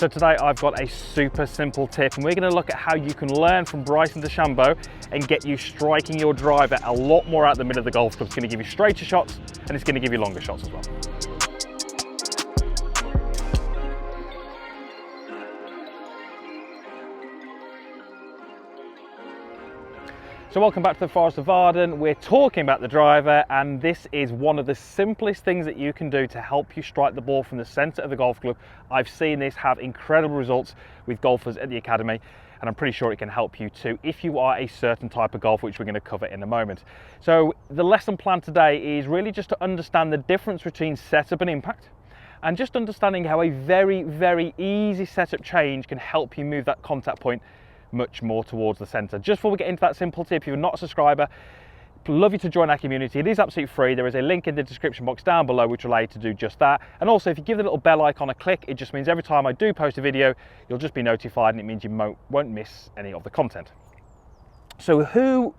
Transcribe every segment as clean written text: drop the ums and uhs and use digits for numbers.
So today I've got a super simple tip, and we're going to look at how you can learn from Bryson Dechambeau and get you striking your driver a lot more out the middle of the golf club. It's going to give you straighter shots and it's going to give you longer shots as well. So welcome back to the Forest of Arden. We're talking about the driver, and this is one of the simplest things that you can do to help you strike the ball from the centre of the golf club. I've seen this have incredible results with golfers at the academy, and I'm pretty sure it can help you too if you are a certain type of golfer, which we're going to cover in a moment. So the lesson plan today is really just to understand the difference between setup and impact, and just understanding how a very, very easy setup change can help you move that contact point much more towards the center. Just before we get into that simple tip, if you're not a subscriber, I'd love you to join our community. It is absolutely free. There is a link in the description box down below which will allow you to do just that. And also, if you give the little bell icon a click, it just means every time I do post a video, you'll just be notified, and it means you won't miss any of the content. So who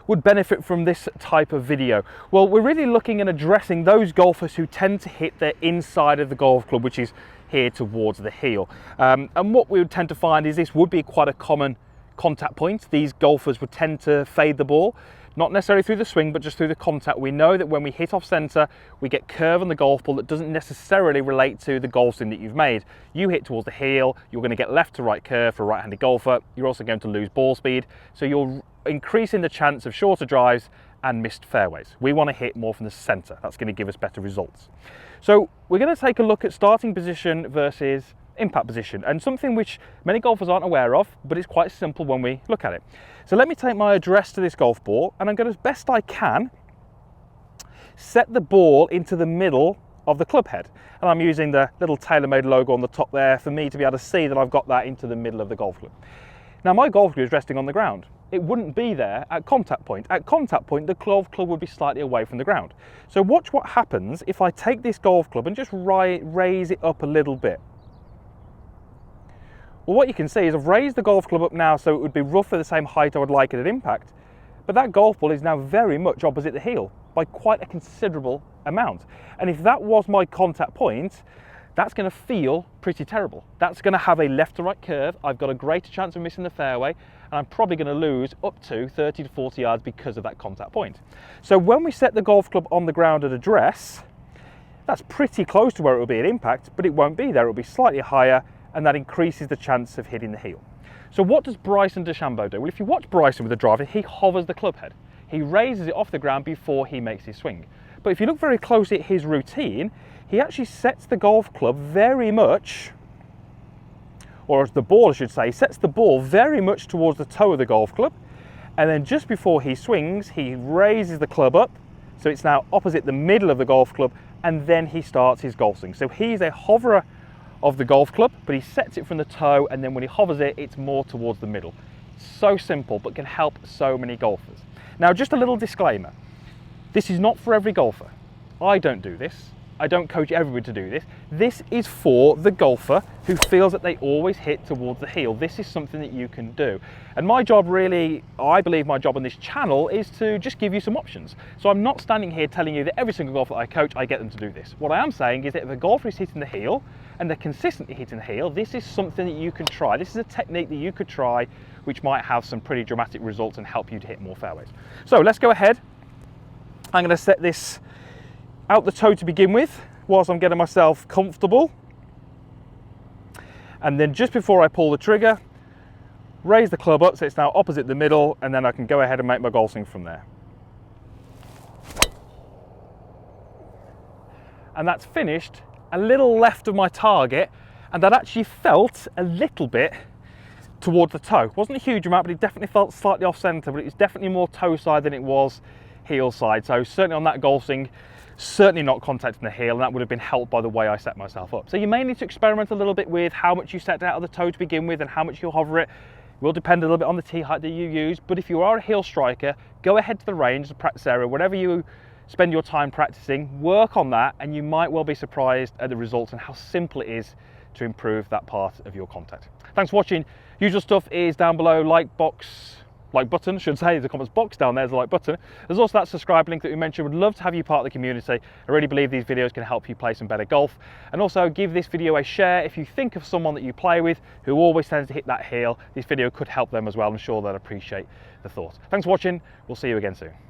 would benefit from this type of video? Well, we're really looking at addressing those golfers who tend to hit the inside of the golf club, which is here towards the heel. And what we would tend to find is this would be quite a common contact point. These golfers would tend to fade the ball, not necessarily through the swing, but just through the contact. We know that when we hit off center, we get curve on the golf ball that doesn't necessarily relate to the golf swing that you've made. You hit towards the heel, you're going to get left to right curve for a right-handed golfer. You're also going to lose ball speed, so you're increasing the chance of shorter drives and missed fairways. We want to hit more from the center. That's going to give us better results. So we're going to take a look at starting position versus impact position, and something which many golfers aren't aware of, but it's quite simple when we look at it. So let me take my address to this golf ball, and I'm going to, as best I can, set the ball into the middle of the club head. And I'm using the little TaylorMade logo on the top there for me to be able to see that I've got that into the middle of the golf club. Now my golf club is resting on the ground. It wouldn't be there at contact point. At contact point, the golf club would be slightly away from the ground. So watch what happens if I take this golf club and just raise it up a little bit. Well, what you can see is I've raised the golf club up now so it would be roughly the same height I would like it at impact, but that golf ball is now very much opposite the heel by quite a considerable amount. And if that was my contact point, that's going to feel pretty terrible. That's going to have a left to right curve. I've got a greater chance of missing the fairway, and I'm probably going to lose up to 30 to 40 yards because of that contact point. So when we set the golf club on the ground at address, that's pretty close to where it will be at impact, but it won't be there. It will be slightly higher, and that increases the chance of hitting the heel. So what does Bryson Dechambeau do? Well, if you watch Bryson with the driver, he hovers the club head. He raises it off the ground before he makes his swing. But if you look very closely at his routine, he actually sets the golf club very much, or the ball I should say, sets the ball very much towards the toe of the golf club, and then just before he swings, he raises the club up, so it's now opposite the middle of the golf club, and then he starts his golf swing. So he's a hoverer of the golf club, but he sets it from the toe, and then when he hovers it, it's more towards the middle. So simple, but can help so many golfers. Now, just a little disclaimer. This is not for every golfer. I don't do this. I don't coach everybody to do this. This is for the golfer who feels that they always hit towards the heel. This is something that you can do. And my job really, I believe my job on this channel is to just give you some options. So I'm not standing here telling you that every single golfer that I coach, I get them to do this. What I am saying is that if a golfer is hitting the heel and they're consistently hitting the heel, this is something that you can try. This is a technique that you could try, which might have some pretty dramatic results and help you to hit more fairways. So let's go ahead. I'm going to set this out the toe to begin with, whilst I'm getting myself comfortable. And then just before I pull the trigger, raise the club up so it's now opposite the middle, and then I can go ahead and make my golf swing from there. And that's finished a little left of my target, and that actually felt a little bit towards the toe. Wasn't a huge amount, but it definitely felt slightly off center, but it was definitely more toe side than it was heel side. So certainly on that golf swing, certainly not contacting the heel, and that would have been helped by the way I set myself up. So you may need to experiment a little bit with how much you set out of the toe to begin with and how much you'll hover it. It will depend a little bit on the tee height that you use, but if you are a heel striker, go ahead to the range, the practice area, whatever you spend your time practicing, work on that, and you might well be surprised at the results and how simple it is to improve that part of your contact. Thanks for watching. Usual stuff is down below, like box, like button, I should say, the comments box down there's the like button. There's also that subscribe link that we mentioned. Would love to have you part of the community. I really believe these videos can help you play some better golf. And also give this video a share if you think of someone that you play with who always tends to hit that heel. This video could help them as well. I'm sure they'll appreciate the thought. Thanks for watching. We'll see you again soon.